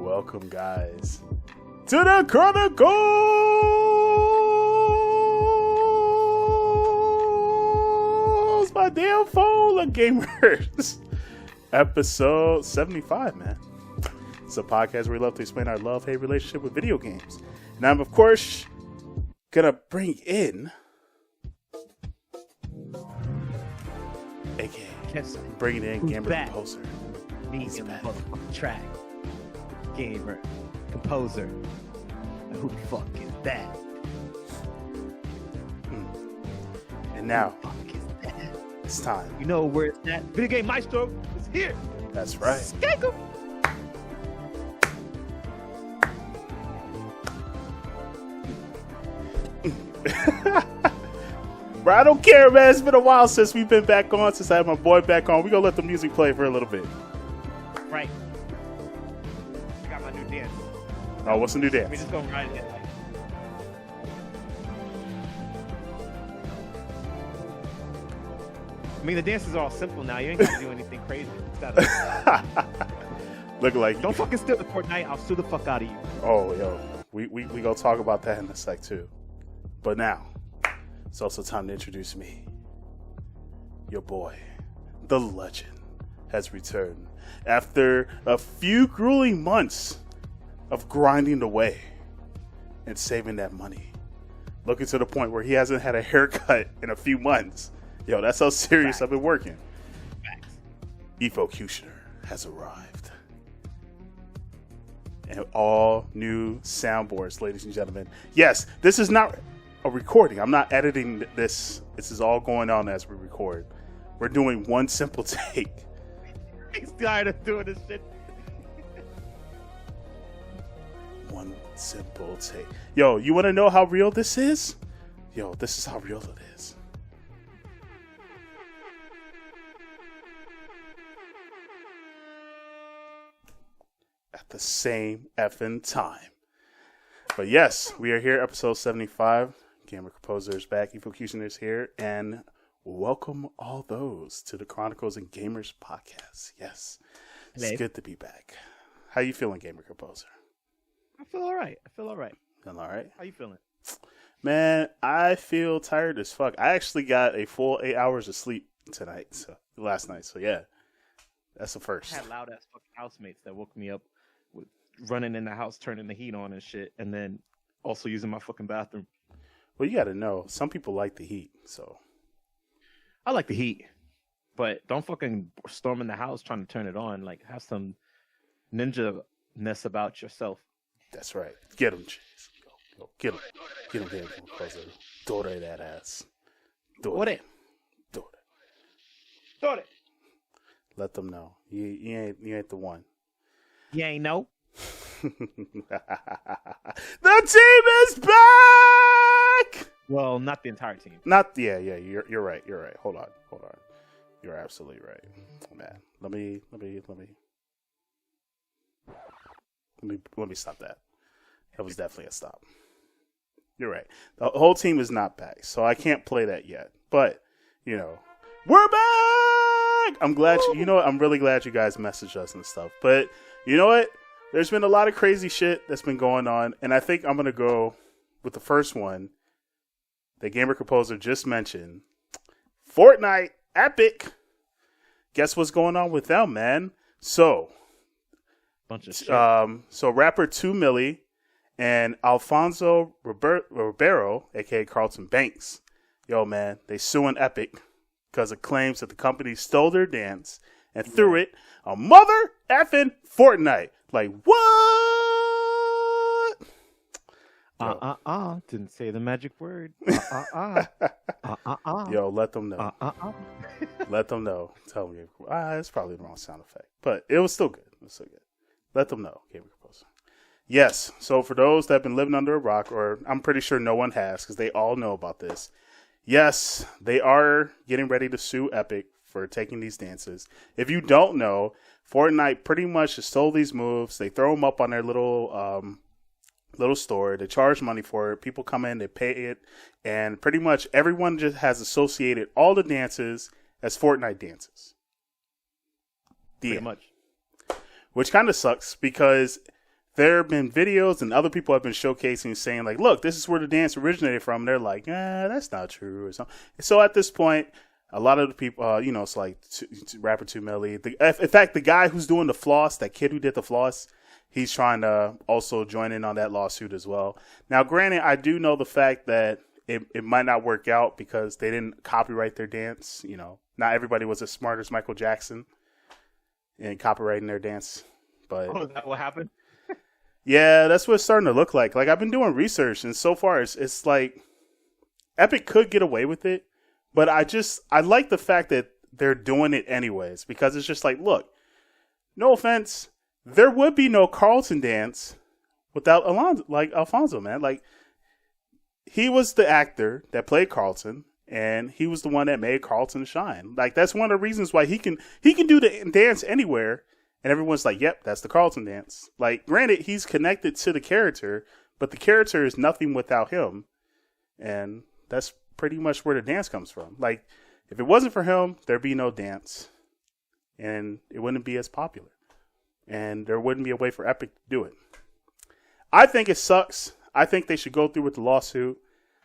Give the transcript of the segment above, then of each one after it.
Welcome, guys, to the Chronicles by damn Full of Gamers. Episode 75, man. It's a podcast where we love to explain our love-hate relationship with video games. And I'm, of course, gonna bring in AKA bringing in Gamer Composer. Me in the motherfucking track. Gamer Composer. Who the fuck is that? And now, who the fuck is that? It's time. You know where it's at? Video Game Maestro is here. That's right. Skaggle. Bro, I don't care, man. It's been a while since we've been back on, since I had my boy back on. We're going to let the music play for a little bit. Right. I got my new dance. Oh, what's the new dance? We just gonna ride it. I mean, the dances are all simple now. You ain't got to do anything crazy. Look like... Don't fucking steal the Fortnite. I'll sue the fuck out of you. Oh, yo. We gonna talk about that in a sec, too. But now, it's also time to introduce me. Your boy, the legend, has returned. After a few grueling months of grinding away and saving that money. Looking to the point where he hasn't had a haircut in a few months. Yo, that's how serious I've been working. Efocutioner has arrived. And all new soundboards, ladies and gentlemen. Yes, this is not a recording. I'm not editing this. This is all going on as we record. We're doing one simple take. He's tired of doing this shit. One simple take. Yo, you want to know how real this is? Yo, this is how real it is. At the same effing time. But yes, we are here, episode 75. Gamer Composer is back. Efocutioner is here. And welcome all those to the Chronicles of Gamers podcast. Yes, it's good to be back. How you feeling, Gamer Composer? I feel all right. Feeling all right? How you feeling? Man, I feel tired as fuck. I actually got a full 8 hours of sleep last night. So yeah, that's the first. I had loud ass fucking housemates that woke me up with running in the house, turning the heat on and shit, and then also using my fucking bathroom. Well, you got to know, some people like the heat, so. I like the heat, but don't fucking storm in the house trying to turn it on. Like, have some ninja-ness about yourself. That's right. Get him, Chase. Go. Get him. Get him here, Composer. Dore that ass. Dore it. Let them know. You ain't the one. You ain't know. The team is back! Well, not the entire team. Yeah, you're right. Hold on. You're absolutely right. Oh, man. Let me stop that. That was definitely a stop. You're right. The whole team is not back, so I can't play that yet. But, we're back! I'm glad I'm really glad you guys messaged us and stuff. But you know what? There's been a lot of crazy shit that's been going on, and I think I'm going to go with the first one that Gamer Composer just mentioned. Fortnite, Epic. Guess what's going on with them, man? So, bunch of shit. So rapper 2 Milli and Alfonso Ribeiro, aka Carlton Banks, yo man, they suing Epic because of claims that the company stole their dance and threw it on mother effing Fortnite. Like, what? Didn't say the magic word. Yo, let them know. Let them know. Tell me. It's probably the wrong sound effect. But it was still good. Let them know, Gamer Composer. Yes, so for those that have been living under a rock, or I'm pretty sure no one has, because they all know about this. Yes, they are getting ready to sue Epic for taking these dances. If you don't know, Fortnite pretty much just stole these moves. They throw them up on their little store. They charge money for it. People come in, they pay it, and pretty much everyone just has associated all the dances as Fortnite dances. Pretty much. Which kind of sucks because there have been videos and other people have been showcasing saying like, look, this is where the dance originated from. And they're like, that's not true or something. So at this point, a lot of the people, it's like rapper 2 Milli. In fact, the guy who's doing the floss, that kid who did the floss, he's trying to also join in on that lawsuit as well. Now, granted, I do know the fact that it might not work out because they didn't copyright their dance. Not everybody was as smart as Michael Jackson in copyrighting their dance. But is that what happened? Yeah, that's what it's starting to look like. Like, I've been doing research, and so far it's like Epic could get away with it, but I like the fact that they're doing it anyways, because it's just like, look, no offense, there would be no Carlton dance without Alfonso, man. Like, he was the actor that played Carlton, and he was the one that made Carlton shine. Like, that's one of the reasons why he can do the dance anywhere. And everyone's like, yep, that's the Carlton dance. Like, granted, he's connected to the character, but the character is nothing without him. And that's pretty much where the dance comes from. Like, if it wasn't for him, there'd be no dance. And it wouldn't be as popular. And there wouldn't be a way for Epic to do it. I think it sucks. I think they should go through with the lawsuit.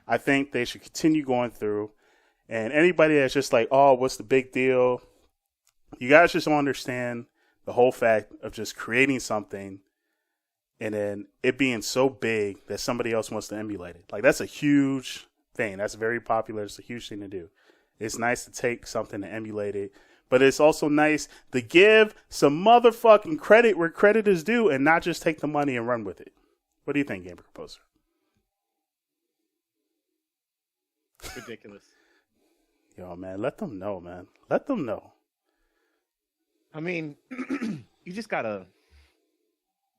I think they should continue going through. And anybody that's just like, oh, what's the big deal? You guys just don't understand the whole fact of just creating something and then it being so big that somebody else wants to emulate it. Like, that's a huge thing. That's very popular. It's a huge thing to do. It's nice to take something and emulate it, but it's also nice to give some motherfucking credit where credit is due and not just take the money and run with it. What do you think, Gamer Composer? Ridiculous. Yo, man, let them know, man. Let them know. I mean, you just gotta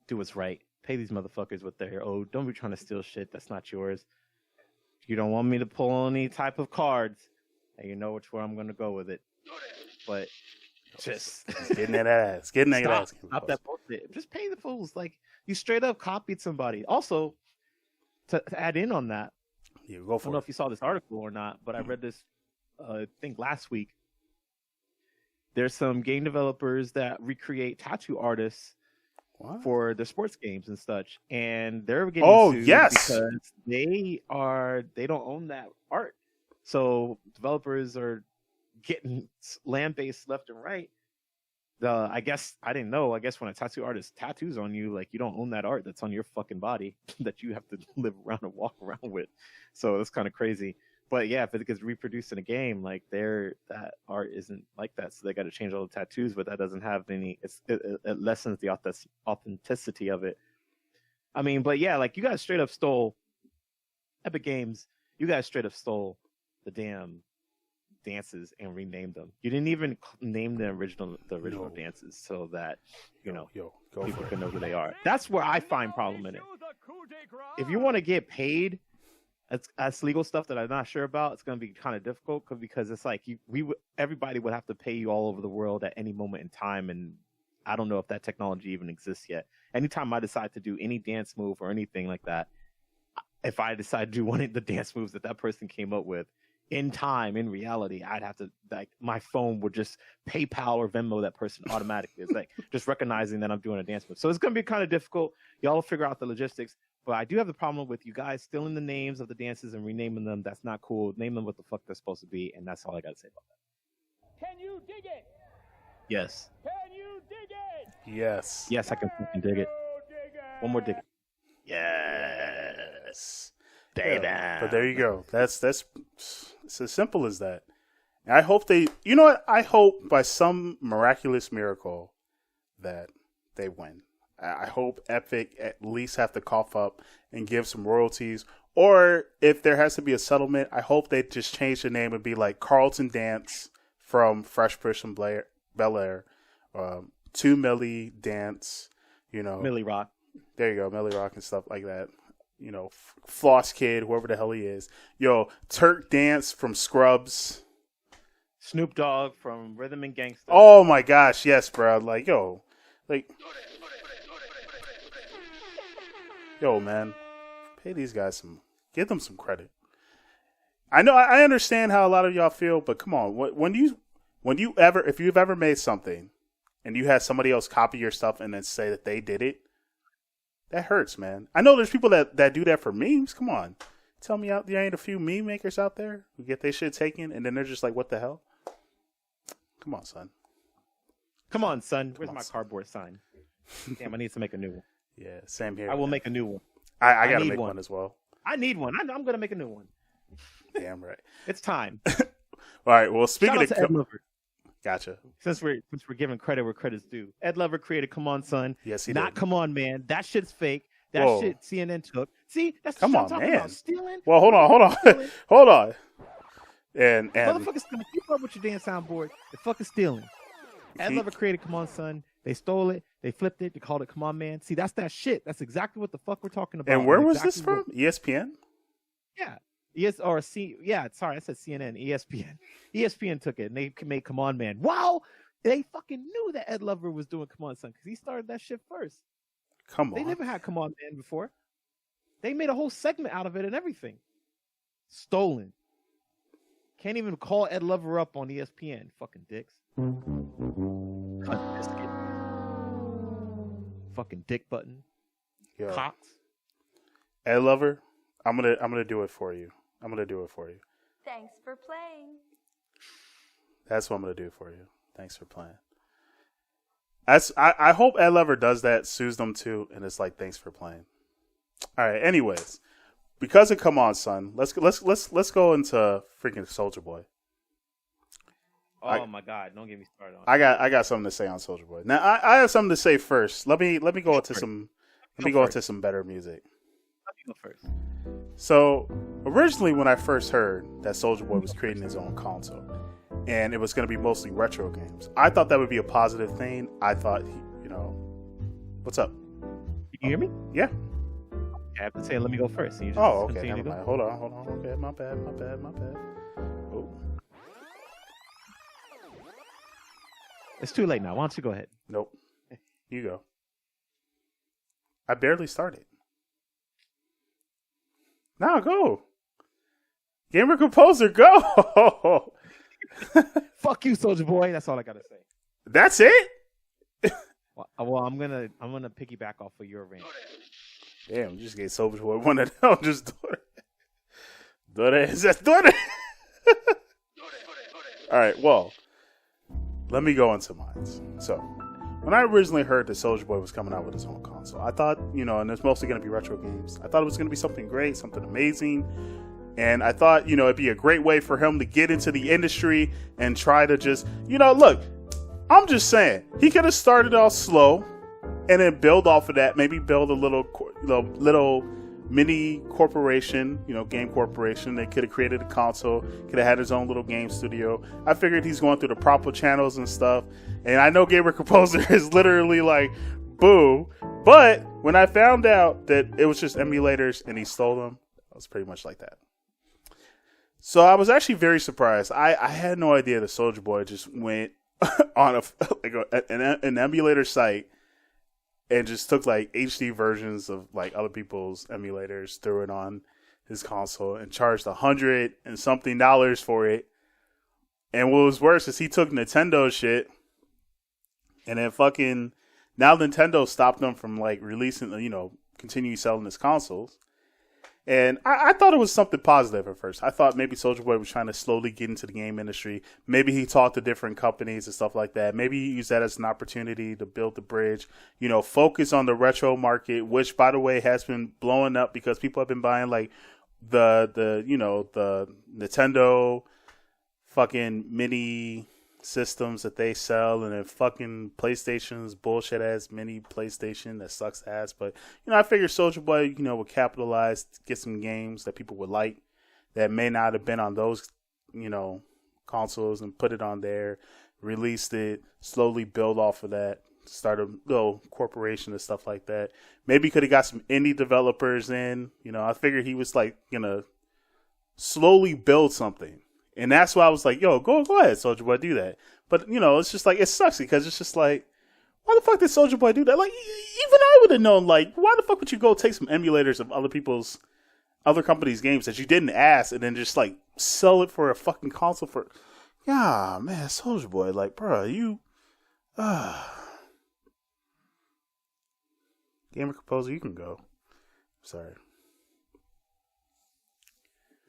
do what's right. Pay these motherfuckers what they're owed. Don't be trying to steal shit that's not yours. You don't want me to pull any type of cards, and you know which way I'm gonna go with it. But just getting that ass. Getting that ass. Stop that bullshit. Just pay the fools. Like, you straight up copied somebody. Also, to add in on that, yeah, go for I don't know if you saw this article or not, but I read this, I think last week. There's some game developers that recreate tattoo artists for the sports games and such, and they're getting sued because they don't own that art. So developers are getting land-based left and right. I guess I didn't know. I guess when a tattoo artist tattoos on you, like, you don't own that art that's on your fucking body that you have to live around and walk around with. So that's kind of crazy. But yeah, if it gets reproduced in a game, like, that art isn't like that, so they got to change all the tattoos. But that doesn't have any. It lessens the authenticity of it. I mean, but yeah, like, you guys straight up stole Epic Games. You guys straight up stole the damn dances and renamed them. You didn't even name the original dances so that people can know who they are. That's where I find problem in it. If you want to get paid. That's legal stuff that I'm not sure about. It's going to be kind of difficult because it's like everybody would have to pay you all over the world at any moment in time, and I don't know if that technology even exists yet. Anytime I decide to do any dance move or anything like that, if I decide to do one of the dance moves that person came up with, in reality, I'd have to, like, my phone would just PayPal or Venmo that person automatically. It's like just recognizing that I'm doing a dance move. So it's going to be kind of difficult. Y'all will figure out the logistics. But I do have the problem with you guys stealing the names of the dances and renaming them. That's not cool. Name them what the fuck they're supposed to be, and that's all I got to say about that. Can you dig it? Yes. Can you dig it? Yes. Yes, I can fucking dig it. One more dig it. Yes. Baby. Yeah, but there you go. That's it's as simple as that. And I hope you know what? I hope by some miraculous miracle that they win. I hope Epic at least have to cough up and give some royalties. Or if there has to be a settlement, I hope they just change the name and be like Carlton Dance from Fresh Prince of Bel-Air, 2 Milli Dance, Millie Rock. There you go, Millie Rock and stuff like that. Floss Kid, whoever the hell he is. Turk Dance from Scrubs. Snoop Dogg from Rhythm and Gangsta. Oh my gosh, yes, bro. Yo, man, pay these guys give them some credit. I know, I understand how a lot of y'all feel, but come on, if you've ever made something and you had somebody else copy your stuff and then say that they did it, That hurts, man. I know there's people that do that for memes. Come on. Tell me there ain't a few meme makers out there who get their shit taken and then they're just like, what the hell? Come on, son. Come on, son. Where's my cardboard sign? Damn, I need to make a new one. Yeah, same here. I will make a new one. I got to make one as well. I need one. I'm going to make a new one. Damn right. It's time. All right. Well, speaking of Ed Lover. Gotcha. Since we're giving credit where credit's due, Ed Lover created "Come On, Son." Yes, he Not did. "Come On, Man." That shit's fake. That shit CNN took. See, that's Come what on, I'm talking man. about. Stealing. Well, hold on. Hold on. And motherfuckers stealing. Keep up with your damn soundboard. They're fucking stealing. Ed Lover created "Come On, Son." They stole it. They flipped it. They called it "Come On, Man." See, that's that shit. That's exactly what the fuck we're talking about. And where was this from? ESPN? Yeah. Sorry, I said CNN. ESPN. ESPN took it and they made "Come On, Man." Wow. They fucking knew that Ed Lover was doing "Come On, Son" because he started that shit first. They never had "Come On, Man" before. They made a whole segment out of it and everything. Stolen. Can't even call Ed Lover up on ESPN. Fucking dicks. Fucking dick button. Yo. Cocks. Ed Lover, I'm gonna do it for you. Thanks for playing. That's what I'm gonna do for you. Thanks for playing. I hope Ed Lover does that, sues them too, and it's like, thanks for playing. All right. Anyways, because of "Come On, Son," let's go into freaking Soulja Boy. Oh my God! Don't get me started on. I got something to say on Soulja Boy. Now I have something to say first. Let me go into some better music. Let me go first. So originally, when I first heard that Soulja Boy was creating his own console, and it was going to be mostly retro games, I thought that would be a positive thing. I thought, what's up? You hear me? Yeah. I have to say, let me go first. So you just okay. continue to go. Hold on. Okay, my bad. Oh. It's too late now. Why don't you go ahead? Nope. You go. I barely started. Now go. Gamer Composer, go. Fuck you, Soulja Boy. That's all I gotta say. That's it? Well, I'm gonna piggyback off of your rant. Damn, you just gave Soulja Boy one of them. Just do it. All right, well, let me go into mine. So, when I originally heard that Soulja Boy was coming out with his own console, I thought, and it's mostly going to be retro games. I thought it was going to be something great, something amazing. And I thought, it'd be a great way for him to get into the industry and try to just, look, I'm just saying, he could have started off slow and then build off of that, maybe build a little mini corporation, game corporation. They could have created a console, could have had his own little game studio. I figured he's going through the proper channels and stuff. And I know Gamer Composer is literally like, boo. But when I found out that it was just emulators and he stole them, I was pretty much like that. So I was actually very surprised. I had no idea that Soulja Boy just went on an emulator site and just took like HD versions of like other people's emulators, threw it on his console, and charged $100 and something for it. And what was worse is he took Nintendo shit, and then fucking now Nintendo stopped them from like releasing, continue selling his consoles. And I thought it was something positive at first. I thought maybe Soulja Boy was trying to slowly get into the game industry. Maybe he talked to different companies and stuff like that. Maybe he used that as an opportunity to build the bridge, focus on the retro market, which, by the way, has been blowing up because people have been buying like the Nintendo fucking mini systems that they sell, and then fucking PlayStation's bullshit ass mini PlayStation that sucks ass. But I figured Soulja Boy would capitalize, get some games that people would like that may not have been on those consoles, and put it on there, released it, slowly build off of that, start a little corporation and stuff like that. Maybe could have got some indie developers in. I figured he was like gonna slowly build something. And that's why I was like, yo, go ahead, Soulja Boy, do that. But, it's just like, it sucks because it's just like, why the fuck did Soulja Boy do that? Like, even I would have known, like, why the fuck would you go take some emulators of other companies' games that you didn't ask and then just, like, sell it for a fucking console for, yeah, man, Soulja Boy, like, bro, you, Gamer Composer, you can go. Sorry.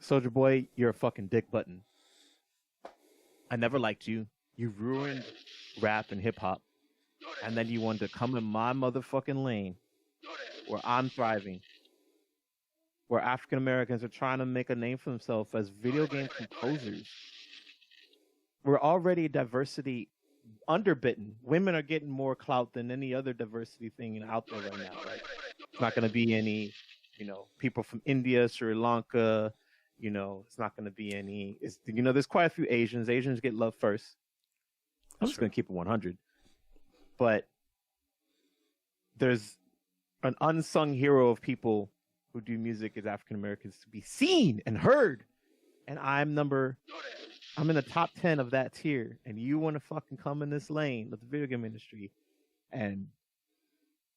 Soulja Boy, you're a fucking dick button. I never liked you. You ruined rap and hip hop. And then you wanted to come in my motherfucking lane where I'm thriving. Where African Americans are trying to make a name for themselves as video game composers. We're already diversity underbitten. Women are getting more clout than any other diversity thing out there right now. Right? It's not going to be any, people from India, Sri Lanka. It's not going to be any. There's quite a few Asians. Asians get love first. I'm just going to keep it 100. But there's an unsung hero of people who do music as African Americans to be seen and heard. And I'm in the top 10 of that tier. And you want to fucking come in this lane of the video game industry and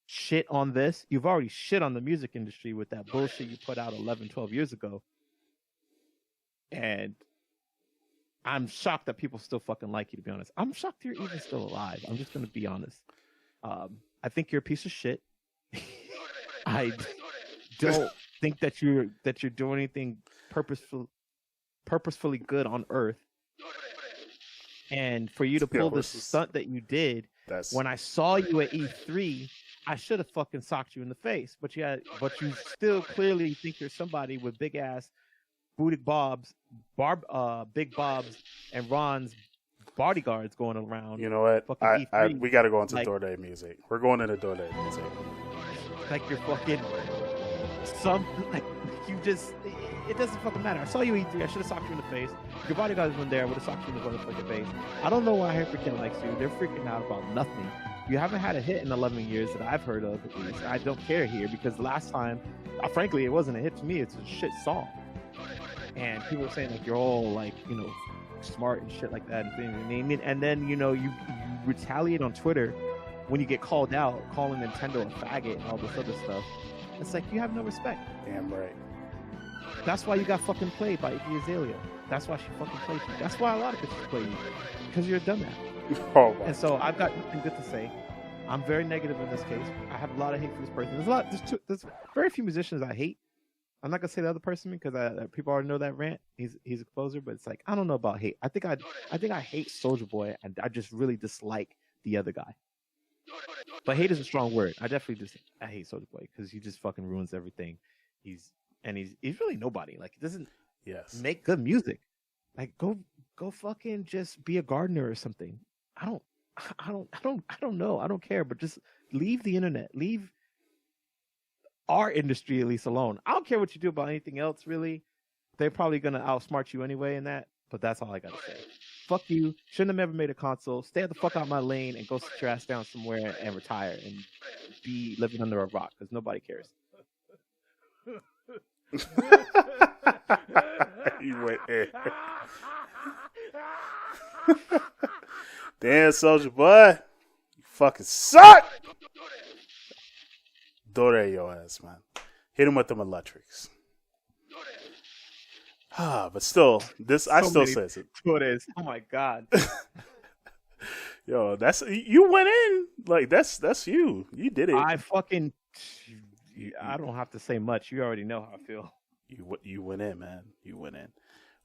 shit on this? You've already shit on the music industry with that bullshit you put out 11, 12 years ago. And I'm shocked that people still fucking like you, to be honest. I'm shocked you're even still alive. I'm just going to be honest. I think you're a piece of shit. I don't think that you're doing anything purposefully good on Earth. And for you to pull this stunt that you did, when I saw you at E3, I should have fucking socked you in the face. But you still clearly think you're somebody with big ass Big Bob's, and Ron's bodyguards going around. You know what? We got to go into DoorDay music. We're going into DoorDay music. Like you're fucking it doesn't fucking matter. I saw you E3. I should have socked you in the face. If your bodyguards weren't there, I would have socked you in the motherfucking face. I don't know why Hyperkill likes you. They're freaking out about nothing. You haven't had a hit in 11 years that I've heard of, at least. I don't care here because last time, frankly, it wasn't a hit to me. It's a shit song. And people are saying like you're all smart and shit like that, and then you retaliate on Twitter when you get called out, calling Nintendo a faggot and all this other stuff. It's like you have no respect. Damn right. That's why you got fucking played by Iggy Azalea. That's why she fucking played you. That's why a lot of bitches play you, because you're a dumbass. Oh, and so I've got nothing good to say. I'm very negative in this case. I have a lot of hate for this person. There's very few musicians I hate. I'm not gonna say the other person because people already know that rant. He's a composer, but it's like I don't know about hate. I think I hate Soulja Boy, and I just really dislike the other guy. But hate is a strong word. I hate Soulja Boy because he just fucking ruins everything. He's really nobody. Like he doesn't make good music. Like go fucking just be a gardener or something. I don't know. I don't care. But just leave the internet. Leave our industry at least alone. I don't care what you do about anything else, really. They're probably gonna outsmart you anyway in that, but that's all I gotta say. Fuck you. Shouldn't have ever made a console. Stay the fuck out my lane and go sit your ass down somewhere and retire and be living under a rock because nobody cares. You went there. Damn, Soulja Boy. You fucking suck! DoorDay your ass, man. Hit him with them electrics. But still, I still says it. DoorDays. Oh my god. Yo, you went in. Like that's you. You did it. I don't have to say much. You already know how I feel. You went in, man. You went in.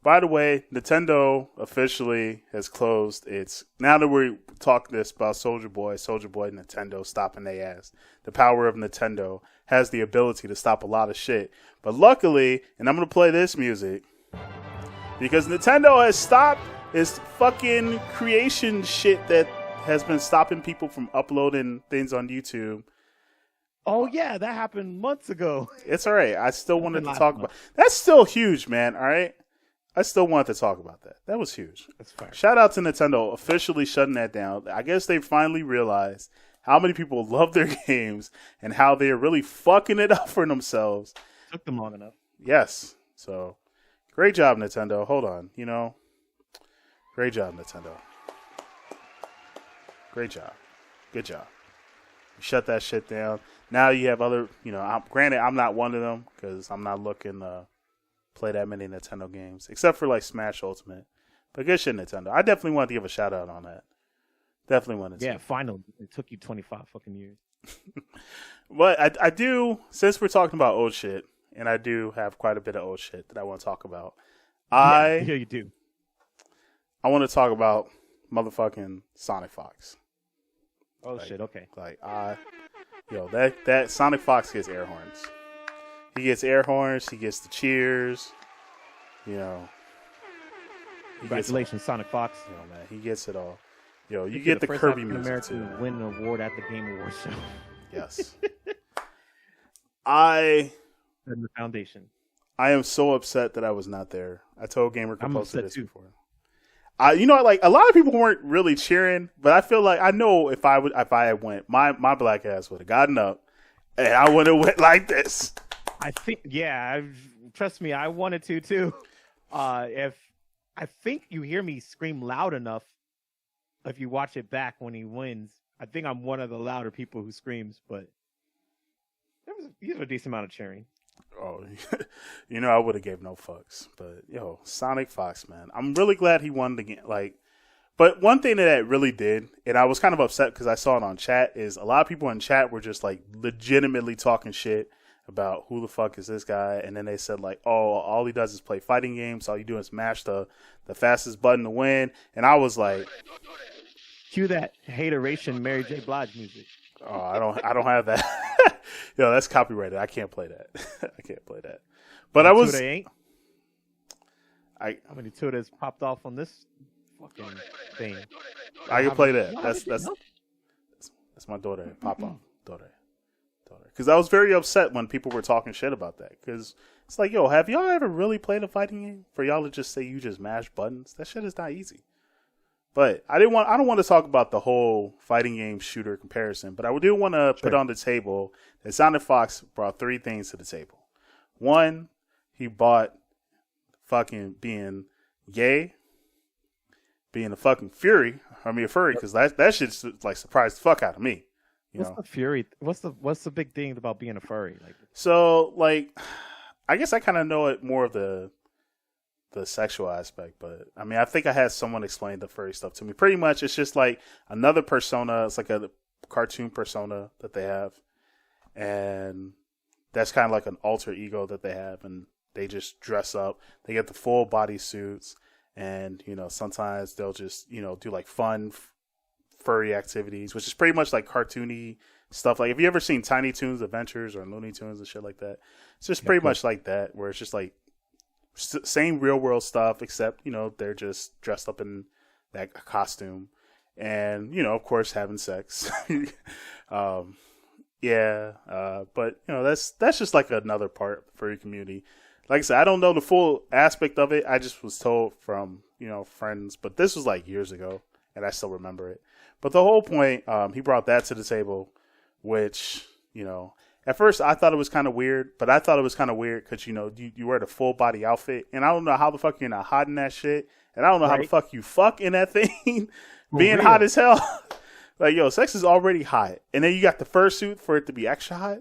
By the way, Nintendo officially has closed its. Now that we talk this about Soulja Boy, Nintendo stopping their ass. The power of Nintendo has the ability to stop a lot of shit. But luckily, and I'm going to play this music, because Nintendo has stopped its fucking creation shit that has been stopping people from uploading things on YouTube. Oh, yeah, that happened months ago. It's all right. I still wanted to talk about. That's still huge, man. All right. I still wanted to talk about that. That was huge. That's fine. Shout out to Nintendo officially shutting that down. I guess they finally realized how many people love their games and how they're really fucking it up for themselves. Took them long enough. Yes. So, great job, Nintendo. Hold on. Great job, Nintendo. Great job. Good job. You shut that shit down. Now you have other, granted, I'm not one of them because I'm not looking to play that many Nintendo games, except for like Smash Ultimate. But good shit, Nintendo. I definitely wanted to give a shout out on that. Definitely wanted to. Yeah, finally. It took you 25 fucking years. But I do, since we're talking about old shit, and I do have quite a bit of old shit that I want to talk about. Yeah, you do. I want to talk about motherfucking Sonic Fox. Oh shit! Okay. That Sonic Fox gets air horns. He gets air horns. He gets the cheers. Congratulations, Sonic Fox. Man, he gets it all. You get the Kirby music too. Win an award at the Game Awards show. Yes. The foundation. I am so upset that I was not there. I told Gamer Composer this too. before. A lot of people weren't really cheering, but I feel like I know if I had went, my black ass would have gotten up, and I would have went like this. I think, trust me, I wanted to too. If I think you hear me scream loud enough, if you watch it back when he wins, I think I'm one of the louder people who screams. But there was a decent amount of cheering. Oh, I would have gave no fucks. But Sonic Fox, man, I'm really glad he won the game. But one thing that it really did, and I was kind of upset because I saw it on chat, is a lot of people in chat were just like legitimately talking shit about who the fuck is this guy, and then they said like, oh, all he does is play fighting games. All you do is mash the fastest button to win. And I was like, cue that hateration Mary J. Blige music. Oh, I don't have that. That's copyrighted. I can't play that. I can't play that. But I was. How many Tudas popped off on this fucking thing? I can play that. That's my daughter. Papa, daughter. Because I was very upset when people were talking shit about that. Because it's like, have y'all ever really played a fighting game? For y'all to just say you just mash buttons, that shit is not easy. But I don't want to talk about the whole fighting game shooter comparison, but I do want to put on the table that Sonic Fox brought 3 things to the table. 1, he bought fucking being gay, being a fucking furry, because that shit's like surprised the fuck out of me. What's the fury? What's the big thing about being a furry? So I guess I kind of know it more of the sexual aspect, but I think I had someone explain the furry stuff to me. Pretty much, it's just like another persona. It's like a cartoon persona that they have, and that's kind of like an alter ego that they have, and they just dress up. They get the full body suits, and sometimes they'll just do like fun furry activities, which is pretty much like cartoony stuff. Like, have you ever seen Tiny Toons Adventures or Looney Tunes and shit like that? It's just pretty much like that, where it's just like same real world stuff, except they're just dressed up in that costume, and of course having sex. But that's just like another part for your community. Like I said, I don't know the full aspect of it. I just was told from friends, but this was like years ago, and I still remember it. But the whole point, he brought that to the table, which at first, I thought it was kind of weird, but I thought it was kind of weird because, you wear the full body outfit, and I don't know how the fuck you're not hot in that shit, and I don't know how the fuck you fuck in that thing, being hot as hell. Like, sex is already hot, and then you got the fursuit for it to be extra hot.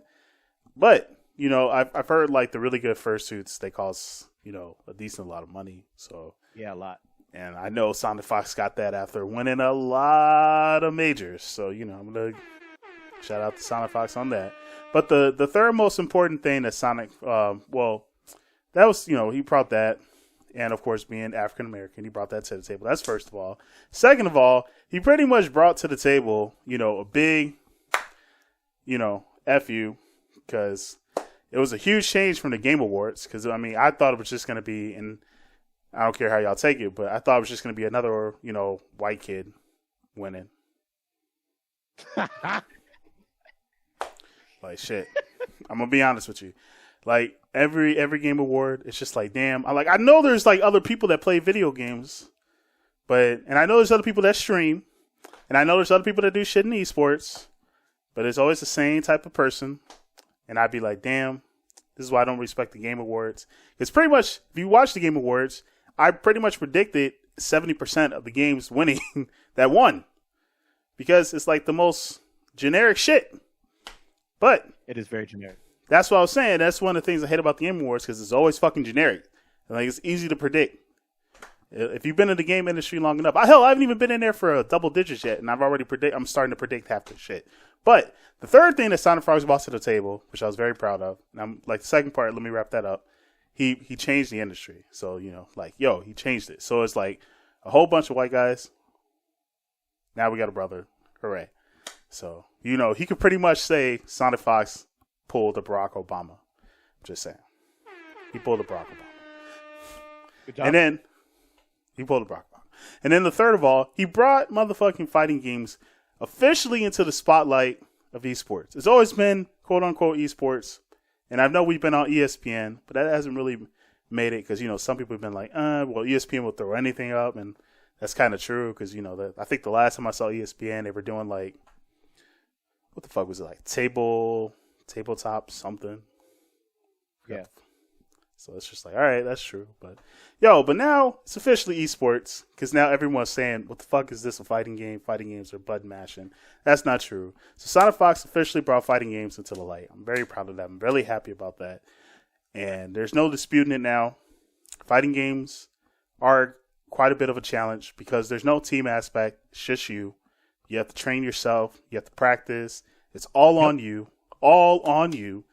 But, I've heard, like, the really good fursuits, they cost, a decent lot of money, so. Yeah, a lot. And I know Sonic Fox got that after winning a lot of majors, so, I'm going to shout out to Sonic Fox on that. But the third most important thing that Sonic, that was, he brought that. And, of course, being African-American, he brought that to the table. That's first of all. Second of all, he pretty much brought to the table, a big, F you. Because it was a huge change from the Game Awards. Because, I thought it was just going to be, and I don't care how y'all take it, but I thought it was just going to be another, white kid winning. Like, shit. I'm gonna be honest with you. Like, every Game Award, it's just like, damn. I know there's like other people that play video games, and I know there's other people that stream, and I know there's other people that do shit in esports, but it's always the same type of person. And I'd be like, damn, this is why I don't respect the Game Awards. It's pretty much, if you watch the Game Awards, I pretty much predicted 70% of the games winning that won, because it's like the most generic shit. But it is very generic. That's what I was saying. That's one of the things I hate about the Game Awards, because it's always fucking generic. And, like, it's easy to predict. If you've been in the game industry long enough, I haven't even been in there for a double digits yet, and I'm starting to predict half the shit. But the third thing that Sonic Frogs brought to the table, which I was very proud of, and I'm like the second part. Let me wrap that up. He changed the industry, so he changed it. So it's like a whole bunch of white guys. Now we got a brother. Hooray! So he could pretty much say Sonic Fox pulled a Barack Obama. Just saying, he pulled a Barack Obama. Good job. And then he pulled a Barack Obama. And then the third of all, he brought motherfucking fighting games officially into the spotlight of esports. It's always been quote unquote esports. And I know we've been on ESPN, but that hasn't really made it because, some people have been like, well, ESPN will throw anything up. And that's kind of true because, I think the last time I saw ESPN, they were doing like, what the fuck was it like? Tabletop something. Yeah. So it's just like, all right, that's true. But now it's officially esports because now everyone's saying, what the fuck is this, a fighting game? Fighting games are button mashing. That's not true. So Sonic Fox officially brought fighting games into the light. I'm very proud of that. I'm really happy about that. And there's no disputing it now. Fighting games are quite a bit of a challenge because there's no team aspect. It's just you. You have to train yourself. You have to practice. It's all on you. All on you.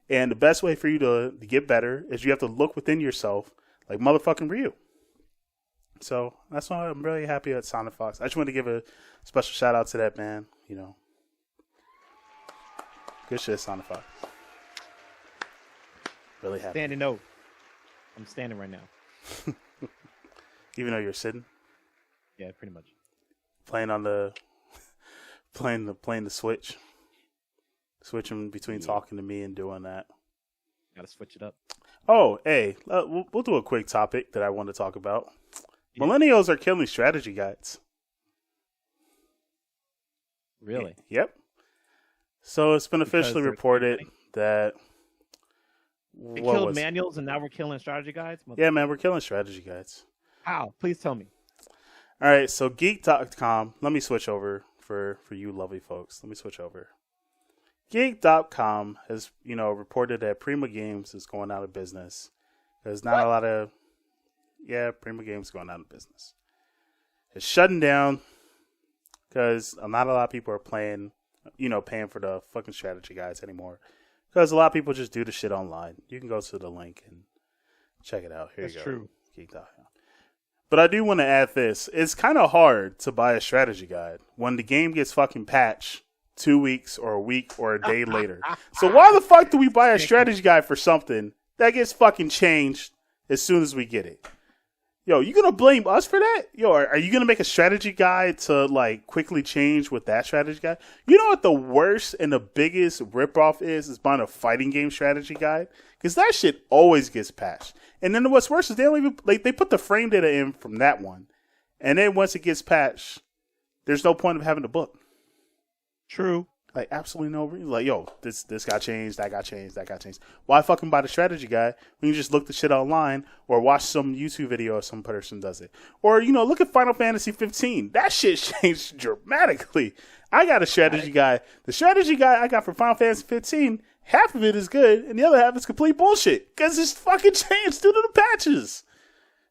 And the best way for you to get better is you have to look within yourself like motherfucking Ryu. So that's why I'm really happy at Sonic Fox. I just want to give a special shout out to that man. Good shit, Sonic Fox. Really happy. Standing O. I'm standing right now. Even though you're sitting? Yeah, pretty much. Playing the Switch. Switching between talking to me and doing that. Gotta switch it up. Oh, hey, we'll do a quick topic that I want to talk about. Yeah. Millennials are killing strategy guides. Really? Yep. So it's been officially reported that they killed manuals and now we're killing strategy guides? Yeah, man, we're killing strategy guides. How? Please tell me. All right, so Geek.com, let me switch over for you lovely folks. Let me switch over. Geek.com has, reported that Prima Games is going out of business. There's not a lot of... Yeah, Prima Games is going out of business. It's shutting down because not a lot of people are paying for the fucking strategy guides anymore. Because a lot of people just do the shit online. You can go to the link and check it out. Here you go. That's true. Geek.com. But I do want to add this. It's kind of hard to buy a strategy guide when the game gets fucking patched 2 weeks or a week or a day later. So why the fuck do we buy a strategy guide for something that gets fucking changed as soon as we get it? Yo, you gonna blame us for that? Yo, are you gonna make a strategy guide to like quickly change with that strategy guide? You know what the worst and the biggest ripoff is buying a fighting game strategy guide? Because that shit always gets patched. And then what's worse is they don't even they put the frame data in from that one. And then once it gets patched, there's no point of having the book. True. Like, absolutely no reason. Like, yo, this got changed, that got changed, that got changed. Why fucking buy the strategy guide when you just look the shit online or watch some YouTube video or some person does it? Or, look at Final Fantasy 15. That shit changed dramatically. I got a strategy guide. The strategy guide I got for Final Fantasy 15, half of it is good, and the other half is complete bullshit. Because it's fucking changed due to the patches.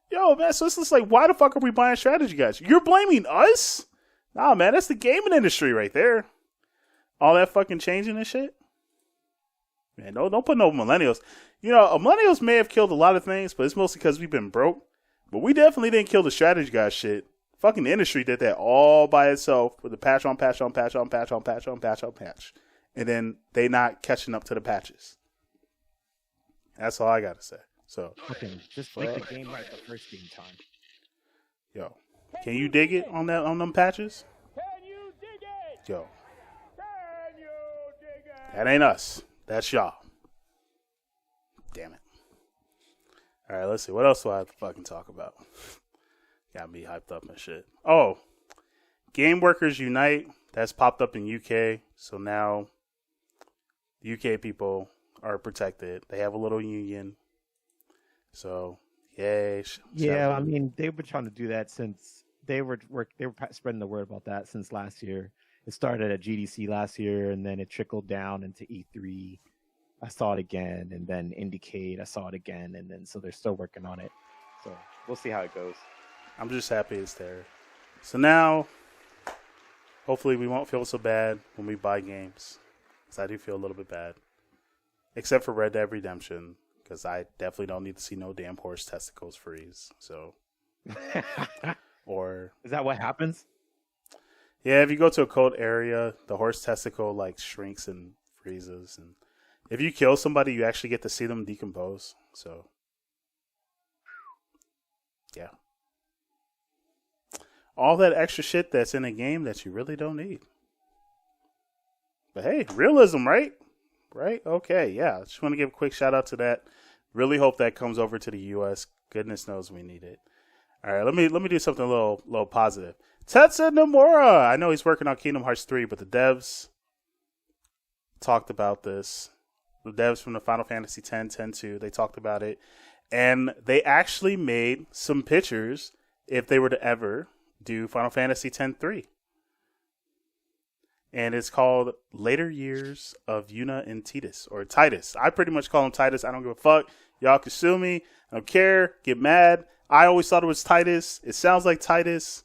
Yo, man, so it's just like, why the fuck are we buying strategy guides? You're blaming us? Nah, man, that's the gaming industry right there. All that fucking changing and shit. Man, don't put no millennials. Millennials may have killed a lot of things, but it's mostly because we've been broke. But we definitely didn't kill the strategy guy shit. Fucking the industry did that all by itself with the patch on patch on patch on patch on patch on patch on patch. And then they not catching up to the patches. That's all I gotta say. So just make the game right the first game time. Yo, can you dig it on them patches? Can you dig it? Yo. Can you dig it? That ain't us. That's y'all. Damn it. All right, let's see. What else do I have to fucking talk about? Got me hyped up and shit. Oh, Game Workers Unite. That's popped up in UK. So now the UK people are protected. They have a little union. So, yay. Yeah, I mean, they've been trying to do that since they were spreading the word about that since last year. It started at GDC last year, and then it trickled down into E3. I saw it again, and then Indicate, I saw it again, and then so they're still working on it. So we'll see how it goes. I'm just happy it's there. So now, hopefully we won't feel so bad when we buy games. Because I do feel a little bit bad. Except for Red Dead Redemption. Because I definitely don't need to see no damn horse testicles freeze. So, or... Is that what happens? Yeah, if you go to a cold area, the horse testicle like shrinks and freezes. And if you kill somebody, you actually get to see them decompose. So, yeah. All that extra shit that's in a game that you really don't need. But hey, realism, right? Right? Okay, yeah. Just want to give a quick shout out to that. Really hope that comes over to the US. Goodness knows we need it. All right, let me do something a little positive. Tetsuya Nomura. I know he's working on Kingdom Hearts 3, but the devs talked about this. The devs from the Final Fantasy X, 10-2, they talked about it. And they actually made some pictures if they were to ever do Final Fantasy X-3. And it's called Later Years of Yuna and Titus, or Titus. I pretty much call him Titus. I don't give a fuck. Y'all can sue me. I don't care. Get mad. I always thought it was Titus. It sounds like Titus.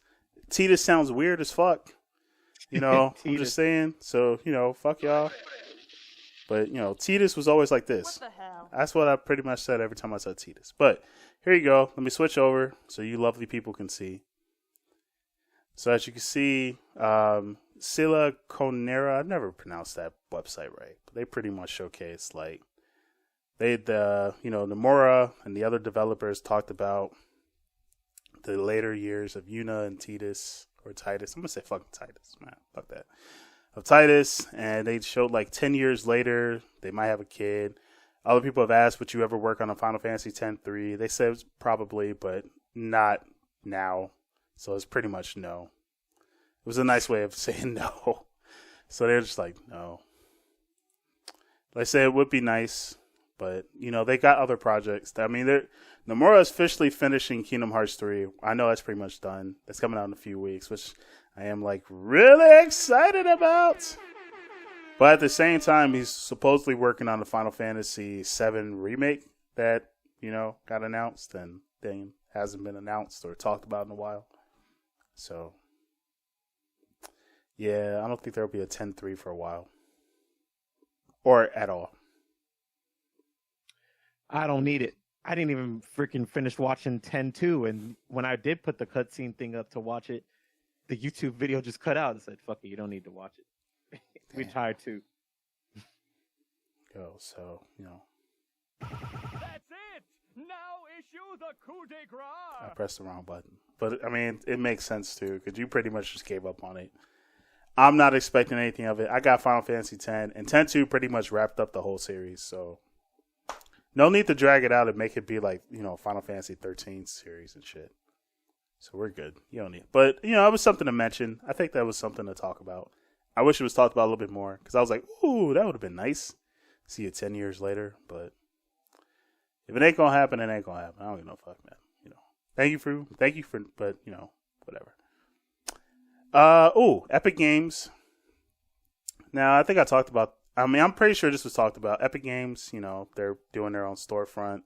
Titus sounds weird as fuck. You know, I'm just saying. So, you know, fuck y'all. But, you know, Titus was always like this. What the hell? That's what I pretty much said every time I said Titus. But here you go. Let me switch over so you lovely people can see. So as you can see, Sila Conera, I've never pronounced that website right, but they pretty much showcased like Nomura and the other developers talked about the later years of Yuna and Titus, or Titus. I'm gonna say fucking Titus, man. Fuck that. Of Titus, and they showed like 10 years later they might have a kid. Other people have asked, would you ever work on a Final Fantasy X-3? They said probably, but not now. So it's pretty much no. It was a nice way of saying no. So they're just like, no. Like I said, it would be nice, but, you know, they got other projects. I mean, Nomura is officially finishing Kingdom Hearts 3. I know that's pretty much done. That's coming out in a few weeks, which I am, like, really excited about. But at the same time, he's supposedly working on the Final Fantasy VII remake that, you know, got announced and then hasn't been announced or talked about in a while. So, yeah, I don't think there'll be a 10-3 for a while. Or at all. I don't need it. I didn't even freaking finish watching 10-2, and when I did put the cutscene thing up to watch it, the YouTube video just cut out and said, fuck it, you don't need to watch it. We're tired too. Go, so, you know. That's it! Now issue the coup de grace! I pressed the wrong button. But, I mean, it makes sense, too, because you pretty much just gave up on it. I'm not expecting anything of it. I got Final Fantasy X, and 10-2 pretty much wrapped up the whole series, so no need to drag it out and make it be like, you know, Final Fantasy 13 series and shit. So we're good. You don't need it. But, you know, it was something to mention. I think that was something to talk about. I wish it was talked about a little bit more, because I was like, ooh, that would have been nice. See it 10 years later, but if it ain't gonna happen, it ain't gonna happen. I don't give no fuck, man. You know, thank you for, but you know, whatever. Epic Games. Now, I think I talked about. I mean, I'm pretty sure this was talked about. Epic Games, you know, they're doing their own storefront,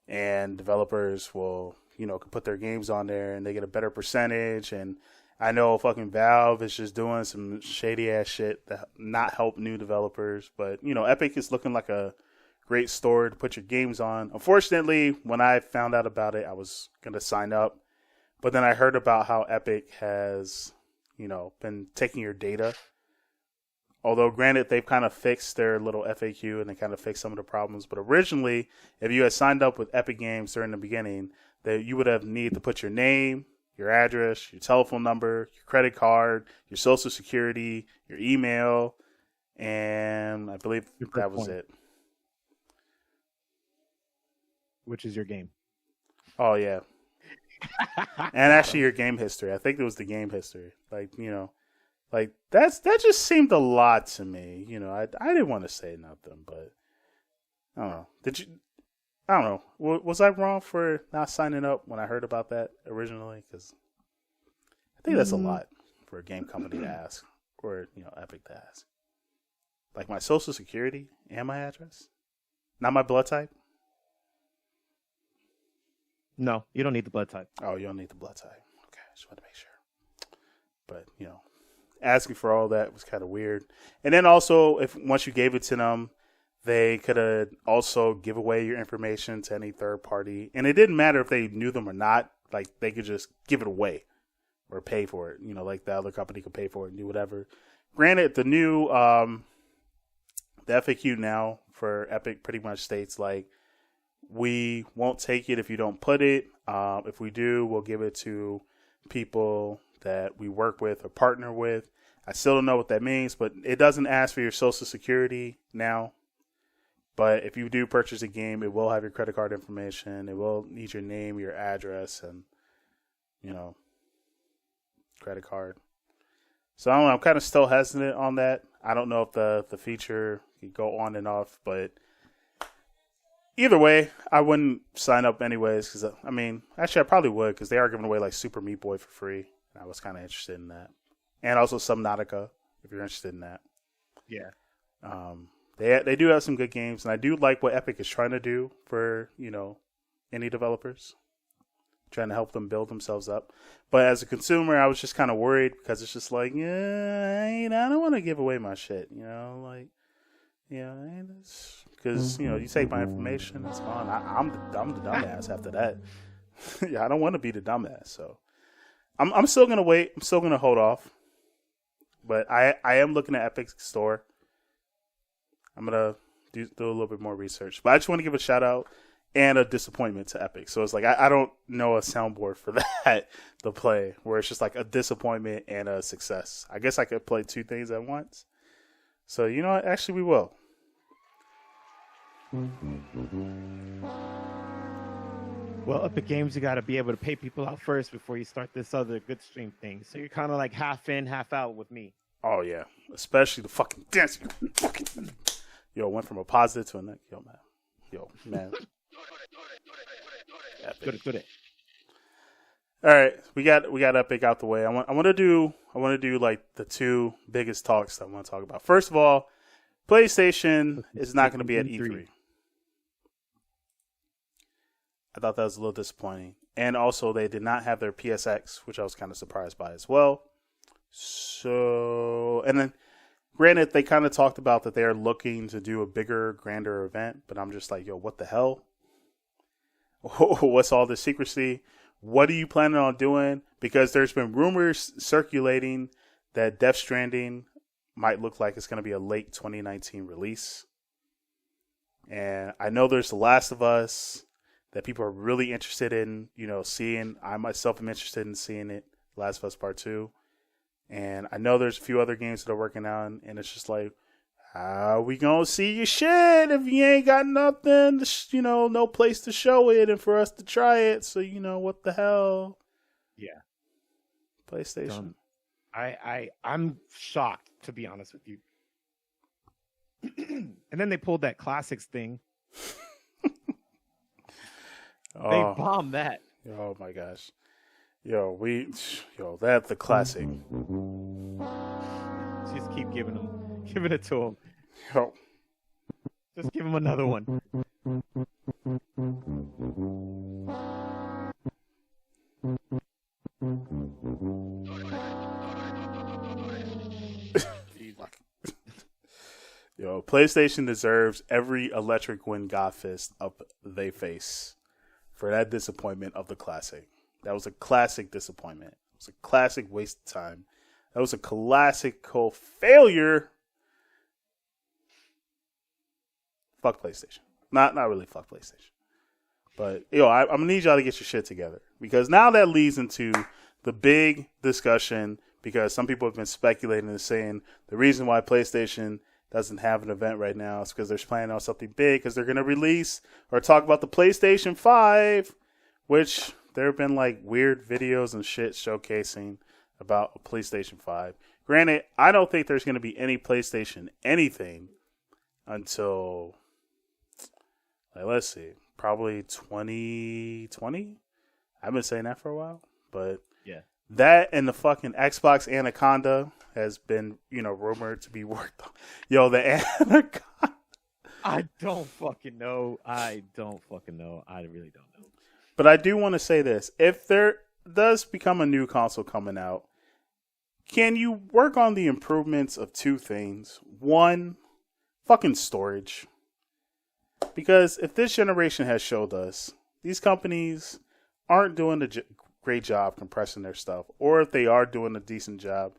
and developers will, you know, can put their games on there, and they get a better percentage. And I know fucking Valve is just doing some shady ass shit that not help new developers, but you know, Epic is looking like a great store to put your games on. Unfortunately, when I found out about it, I was gonna sign up, but then I heard about how Epic has, you know, been taking your data. Although, granted, they've kind of fixed their little FAQ and they kind of fixed some of the problems. But originally, if you had signed up with Epic Games during the beginning, that you would have needed to put your name, your address, your telephone number, your credit card, your social security, your email, and I believe that was it. Which is your game. Oh, yeah. And actually your game history. I think it was the game history. Like, you know, like that just seemed a lot to me. You know, I didn't want to say nothing, but I don't know. I don't know. Was I wrong for not signing up when I heard about that originally? Because I think that's a lot for a game company to ask, or, you know, Epic to ask. Like my social security and my address, not my blood type. No, you don't need the blood type. Oh, you don't need the blood type. Okay, just want to make sure. But, asking for all that was kind of weird. And then also, once you gave it to them, they could have also give away your information to any third party. And it didn't matter if they knew them or not. Like, they could just give it away or pay for it. Like the other company could pay for it and do whatever. Granted, the new the FAQ now for Epic pretty much states, like, we won't take it if you don't put it. If we do, we'll give it to people that we work with or partner with. I still don't know what that means, but it doesn't ask for your social security now. But if you do purchase a game, it will have your credit card information. It will need your name, your address, and, credit card. So I don't know, I'm kind of still hesitant on that. I don't know if the feature can go on and off, but either way, I wouldn't sign up anyways. Because actually I probably would, because they are giving away like Super Meat Boy for free. I was kind of interested in that, and also Subnautica if you're interested in that. Yeah. They do have some good games, and I do like what Epic is trying to do for indie developers, trying to help them build themselves up. But as a consumer, I was just kind of worried because it's just like, I don't want to give away my shit, because you take my information, it's gone. I'm the dumbass after that. Yeah, I don't want to be the dumbass, so I'm still gonna wait. I'm still gonna hold off, but I am looking at Epic's store. I'm going to do a little bit more research. But I just want to give a shout out and a disappointment to Epic. So it's like, I don't know a soundboard for that to play, where it's just like a disappointment and a success. I guess I could play two things at once. So, you know what? Actually, we will. Well, Epic Games, you got to be able to pay people out first before you start this other good stream thing. So you're kind of like half in, half out with me. Oh, yeah. Especially the fucking dance. Yo, went from a positive to a negative. Yo, man. Good. All right, we got Epic out the way. I want to do like the two biggest talks that I want to talk about. First of all, PlayStation is not going to be at E3. I thought that was a little disappointing. And also, they did not have their PSX, which I was kind of surprised by as well. So, and then, granted, they kind of talked about that they're looking to do a bigger, grander event, but I'm just like, yo, what the hell? What's all this secrecy? What are you planning on doing? Because there's been rumors circulating that Death Stranding might look like it's going to be a late 2019 release. And I know there's The Last of Us that people are really interested in, seeing. I myself am interested in seeing it, Last of Us Part 2. And I know there's a few other games that are working on, and it's just like, how we gonna see your shit if you ain't got nothing, no place to show it and for us to try it? So, what the hell? Yeah. PlayStation. I'm shocked, to be honest with you. And then they pulled that classics thing. They bombed that. Oh my gosh. That's the classic. Just keep giving it to him. Yo. Just give him another one. Yo, PlayStation deserves every electric wind god fist up they face for that disappointment of the classic. That was a classic disappointment. It was a classic waste of time. That was a classical failure. Fuck PlayStation. Not really fuck PlayStation. But, I'm going to need y'all to get your shit together. Because now that leads into the big discussion, because some people have been speculating and saying the reason why PlayStation doesn't have an event right now is because they're planning on something big, because they're going to release or talk about the PlayStation 5, which there have been like weird videos and shit showcasing about a PlayStation 5. Granted, I don't think there's going to be any PlayStation anything until, let's see, probably 2020. I've been saying that for a while, but yeah, that and the fucking Xbox Anaconda has been, rumored to be worked on. Yo, the Anaconda. I don't fucking know. I really don't know. But I do want to say this. If there does become a new console coming out, can you work on the improvements of two things? One, fucking storage. Because if this generation has showed us, these companies aren't doing a great job compressing their stuff. Or if they are doing a decent job,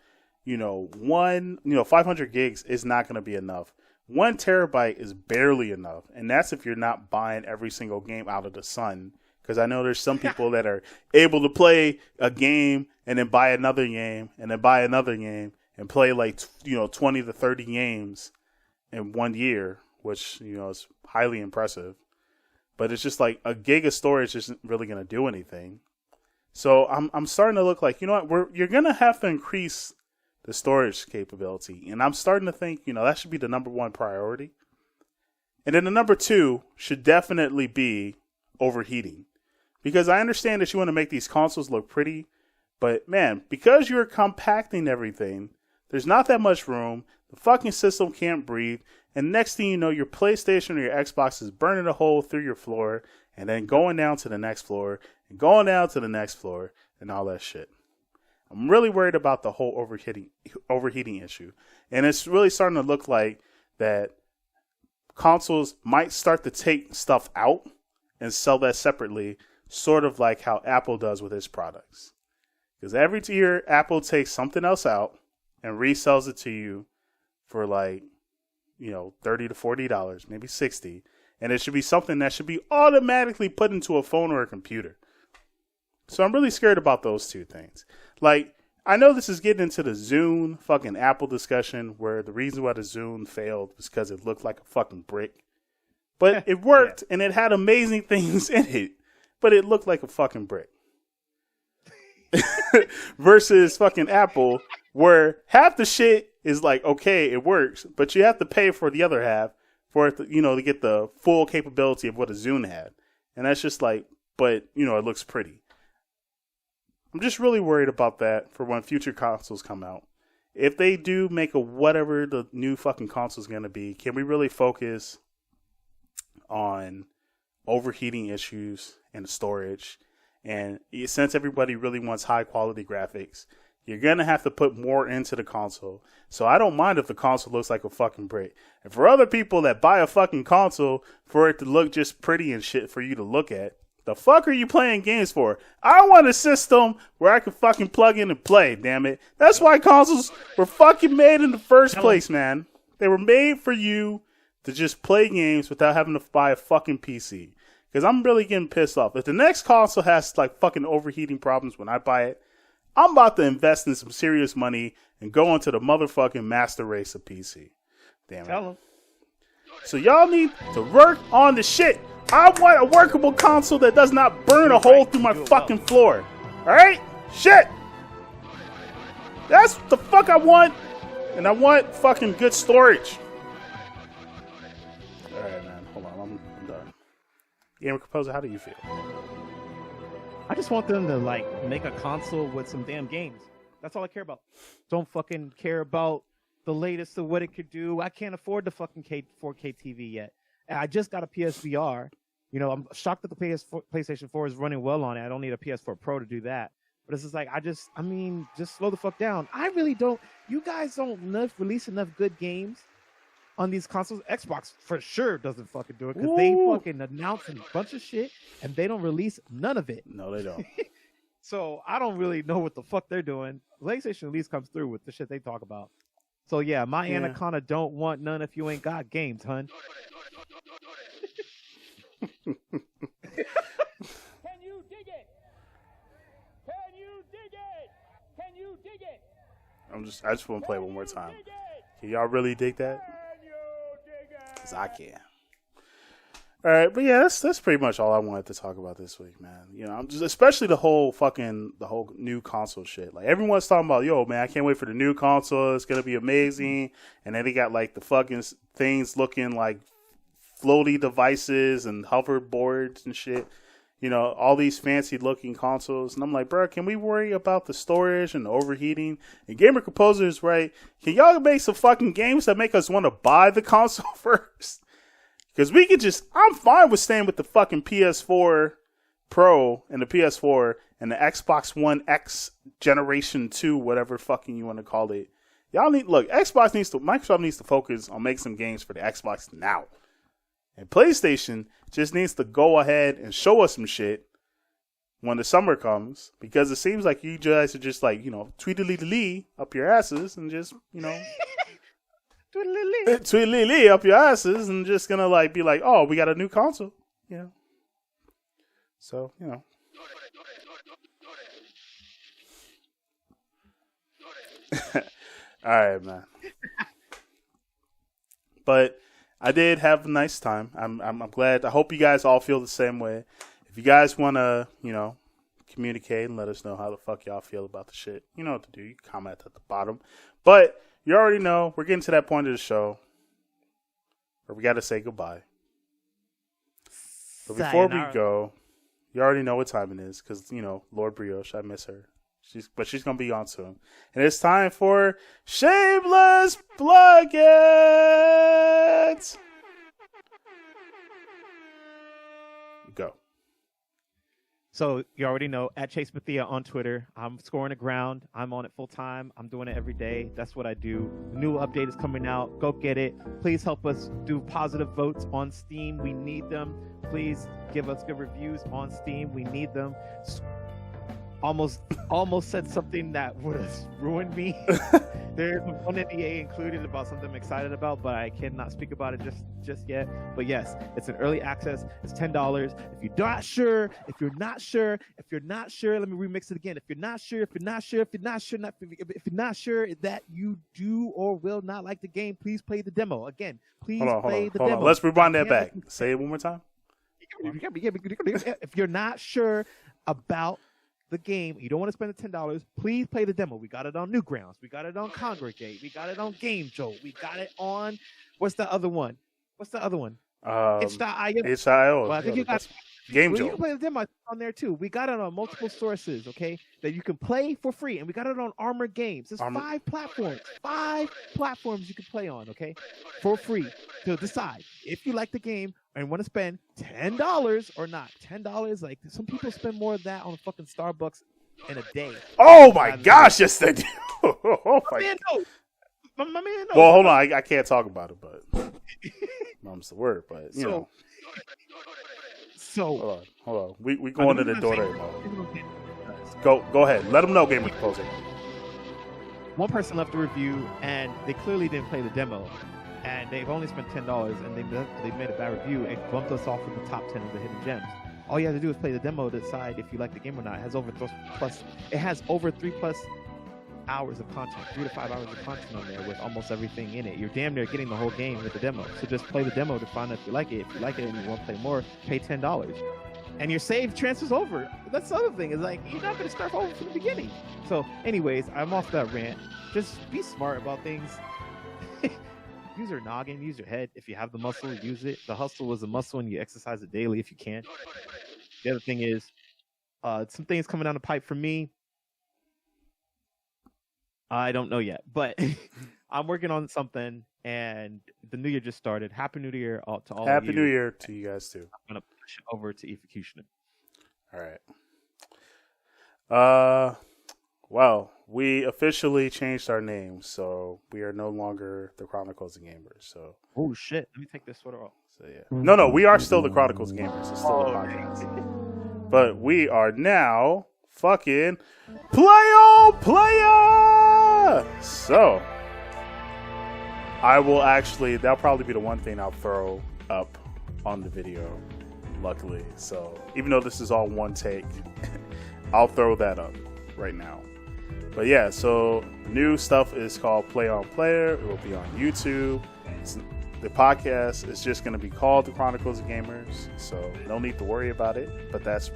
500 gigs is not going to be enough. 1 terabyte is barely enough. And that's if you're not buying every single game out of the sun. Because I know there's some people that are able to play a game and then buy another game and then buy another game and play 20 to 30 games in 1 year, which, is highly impressive. But it's just like a gig of storage isn't really going to do anything. So I'm starting to look like, you're going to have to increase the storage capability. And I'm starting to think, that should be the number one priority. And then the number two should definitely be overheating. Because I understand that you want to make these consoles look pretty, but man, because you're compacting everything, there's not that much room, the fucking system can't breathe, and next thing you know, your PlayStation or your Xbox is burning a hole through your floor, and then going down to the next floor, and going down to the next floor, and all that shit. I'm really worried about the whole overheating issue. And it's really starting to look like that consoles might start to take stuff out and sell that separately, sort of like how Apple does with its products. Because every year, Apple takes something else out and resells it to you for $30 to $40, maybe $60. And it should be something that should be automatically put into a phone or a computer. So I'm really scared about those two things. I know this is getting into the Zune fucking Apple discussion where the reason why the Zune failed was because it looked like a fucking brick. But it worked and it had amazing things in it. But it looked like a fucking brick. Versus fucking Apple, where half the shit is like, okay, it works, but you have to pay for the other half for it to, to get the full capability of what a Zune had. And that's just it looks pretty. I'm just really worried about that for when future consoles come out. If they do make whatever the new fucking console is going to be, can we really focus on overheating issues and storage? And since everybody really wants high quality graphics, you're going to have to put more into the console. So I don't mind if the console looks like a fucking brick. And for other people that buy a fucking console for it to look just pretty and shit for you to look at, the fuck are you playing games for? I want a system where I can fucking plug in and play, damn it. That's why consoles were fucking made in the first place, man. They were made for you to just play games without having to buy a fucking PC. Because I'm really getting pissed off. If the next console has fucking overheating problems when I buy it, I'm about to invest in some serious money and go into the motherfucking master race of PC. Damn it. Tell them. So y'all need to work on the shit. I want a workable console that does not burn a hole through my fucking floor. Alright? Shit! That's what the fuck I want. And I want fucking good storage. Alright, man. Hold on. I'm done. Gamer Composer, how do you feel? I just want them to make a console with some damn games. That's all I care about. Don't fucking care about the latest of what it could do. I can't afford the fucking 4K TV yet. And I just got a PSVR. I'm shocked that the PlayStation 4 is running well on it. I don't need a PS4 Pro to do that. But it's just just slow the fuck down. I really don't. You guys don't release enough good games on these consoles. Xbox for sure doesn't fucking do it because they fucking announce a bunch of shit and they don't release none of it. No, they don't. So I don't really know what the fuck they're doing. PlayStation at least comes through with the shit they talk about. So yeah, my Anaconda don't want none if you ain't got games, hun. Can you dig it? Can you dig it? Can you dig it? I just want to play it one more time. Can y'all really dig that? Because I can. All right, but yeah, that's pretty much all I wanted to talk about this week, man. I'm just, especially the whole new console shit. Everyone's talking about, yo, man, I can't wait for the new console. It's gonna be amazing. And then they got the fucking things looking like floaty devices and hoverboards and shit. All these fancy looking consoles. And I'm like, bro, can we worry about the storage and the overheating? And Gamer Composer is right. Can y'all make some fucking games that make us want to buy the console first? Because we could I'm fine with staying with the fucking PS4 Pro and the PS4 and the Xbox One X Generation 2, whatever fucking you want to call it. Microsoft needs to focus on making some games for the Xbox now. And PlayStation just needs to go ahead and show us some shit when the summer comes, because it seems like you guys are just like, tweedledee up your asses and just, tweedledee up your asses and just gonna like be like, oh, we got a new console. Yeah. So, All right, man. But I did have a nice time. I'm glad. I hope you guys all feel the same way. If you guys want to, communicate and let us know how the fuck y'all feel about the shit, you know what to do. You can comment at the bottom. But you already know we're getting to that point of the show where we got to say goodbye. But before we go, you already know what time it is because, Lord Brioche, I miss her. She's going to be on soon. And it's time for Shameless Plug-ins! Go. So you already know, at Chase Bethia on Twitter. I'm scoring the ground. I'm on it full time. I'm doing it every day. That's what I do. New update is coming out. Go get it. Please help us do positive votes on Steam. We need them. Please give us good reviews on Steam. We need them. Almost said something that would have ruined me. There's one NDA included about something I'm excited about, but I cannot speak about it just yet. But yes, it's an early access. It's $10. If you're not sure, let me remix it again. If you're not sure that you do or will not like the game, please play the demo. Again, please play the demo. Let's rewind that back. Say it one more time. If you're not sure about the game, you don't want to spend the $10, please play the demo. We got it on Newgrounds. We got it on Congregate. We got it on Game Jolt. We got it on, what's the other one? Itch.io. Itch.io. Well, I think you got Game Jolt. You Jolt. can play the demo on there too. We got it on multiple sources, okay, that you can play for free. And we got it on Armor Games. There's 5 platforms. 5 platforms you can play on, okay, for free to decide if you like the game and want to spend $10 or not. $10, like some people spend more of that on fucking Starbucks in a day. Oh my gosh, yes they do. Oh my man, no. My man, no. Well, hold on, I can't talk about it, but mom's the word. But you know. So hold on. We going to the door there, Go ahead. Let them know, Gamer Composer. One person left a review, and they clearly didn't play the demo. And they've only spent $10, and they made a bad review and bumped us off of the top 10 of the hidden gems. All you have to do is play the demo to decide if you like the game or not. It has over 3+ hours of content, 3 to 5 hours of content on there with almost everything in it. You're damn near getting the whole game with the demo. So just play the demo to find out if you like it. If you like it and you want to play more, pay $10. And your save transfers over. That's the other thing, is like, you're not going to start over from the beginning. So anyways, I'm off that rant. Just be smart about things. Use your noggin, use your head. If you have the muscle, use it. The hustle is a muscle, and you exercise it daily if you can. The other thing is, some things coming down the pipe for me. I don't know yet, but I'm working on something, and the new year just started. Happy New Year to all of you. Happy New Year to you guys, too. I'm going to push it over to Efocutioner. All right. Well, we officially changed our name, so we are no longer the Chronicles of Gamers. So. Oh shit! Let me take this sweater off. So yeah. No, we are still the Chronicles of Gamers. It's still a podcast, but we are now fucking Player. So, that'll probably be the one thing I'll throw up on the video. Luckily, so even though this is all one take, I'll throw that up right now. But yeah, so new stuff is called Player. It will be on YouTube. The podcast is just going to be called The Chronicles of Gamers, so no need to worry about it, but that's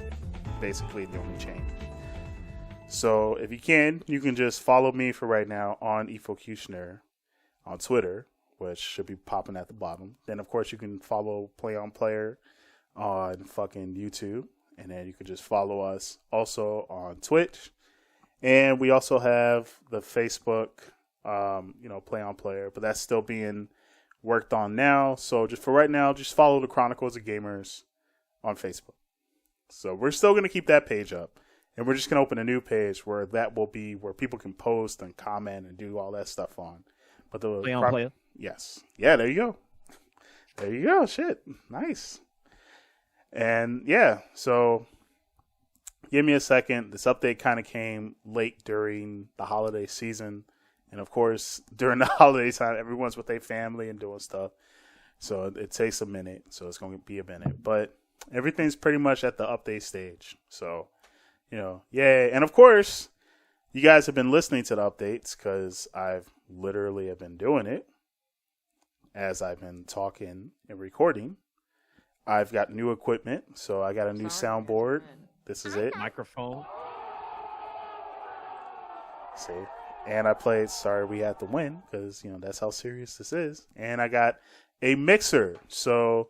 basically the only change. So if you can just follow me for right now on Efocutioner on Twitter, which should be popping at the bottom. Then, of course, you can follow Player on fucking YouTube, and then you can just follow us also on Twitch. And we also have the Facebook, Player, but that's still being worked on now. So just for right now, just follow the Chronicles of Gamers on Facebook. So we're still going to keep that page up. And we're just going to open a new page where that will be where people can post and comment and do all that stuff on. But the Play on player. Yes. Yeah, there you go. There you go. Shit. Nice. And yeah, so give me a second. This update kind of came late during the holiday season. And of course, during the holiday time, everyone's with their family and doing stuff. So it takes a minute. So it's going to be a minute. But everything's pretty much at the update stage. So, yay. And of course, you guys have been listening to the updates because I've literally have been doing it as I've been talking and recording. I've got new equipment. So I got a new soundboard. This is it. Microphone. See? And I played Sorry We Had to Win because, that's how serious this is. And I got a mixer. So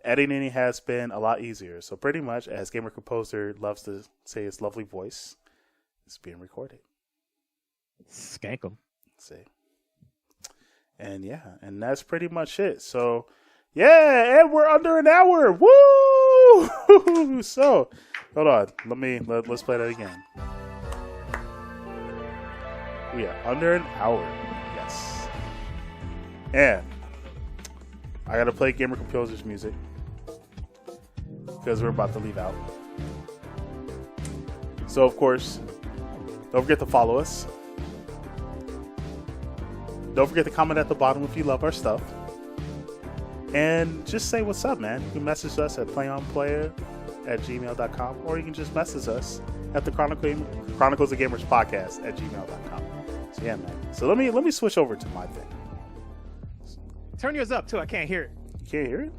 editing has been a lot easier. So pretty much, as Gamer Composer loves to say his lovely voice, it's being recorded. Skank them. See? And yeah, and that's pretty much it. So yeah, and we're under an hour. Woo! So hold on. Let's play that again. We are under an hour. Yes. And I gotta play Gamer Composer's music because we're about to leave out. So of course, don't forget to follow us. Don't forget to comment at the bottom if you love our stuff. And just say what's up, man. You can message us at playonplayer@gmail.com, or you can just message us at the Chronicles of Gamers podcast at gmail.com. So yeah, man. So let me switch over to my thing. Turn yours up too. I can't hear it. You can't hear it?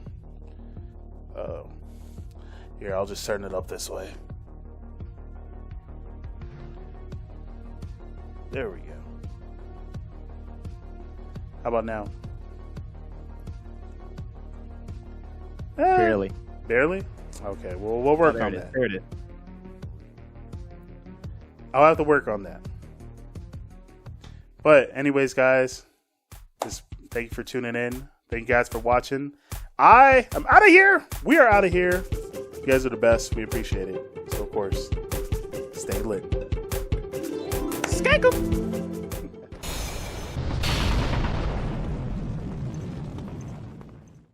Oh. Here, I'll just turn it up this way. There we go. How about now? Barely. Barely? Okay, well, we'll work on that. There it is. I'll have to work on that. But anyways, guys, just thank you for tuning in. Thank you guys for watching. I am out of here. We are out of here. You guys are the best. We appreciate it. So, of course, stay lit. Skank 'em.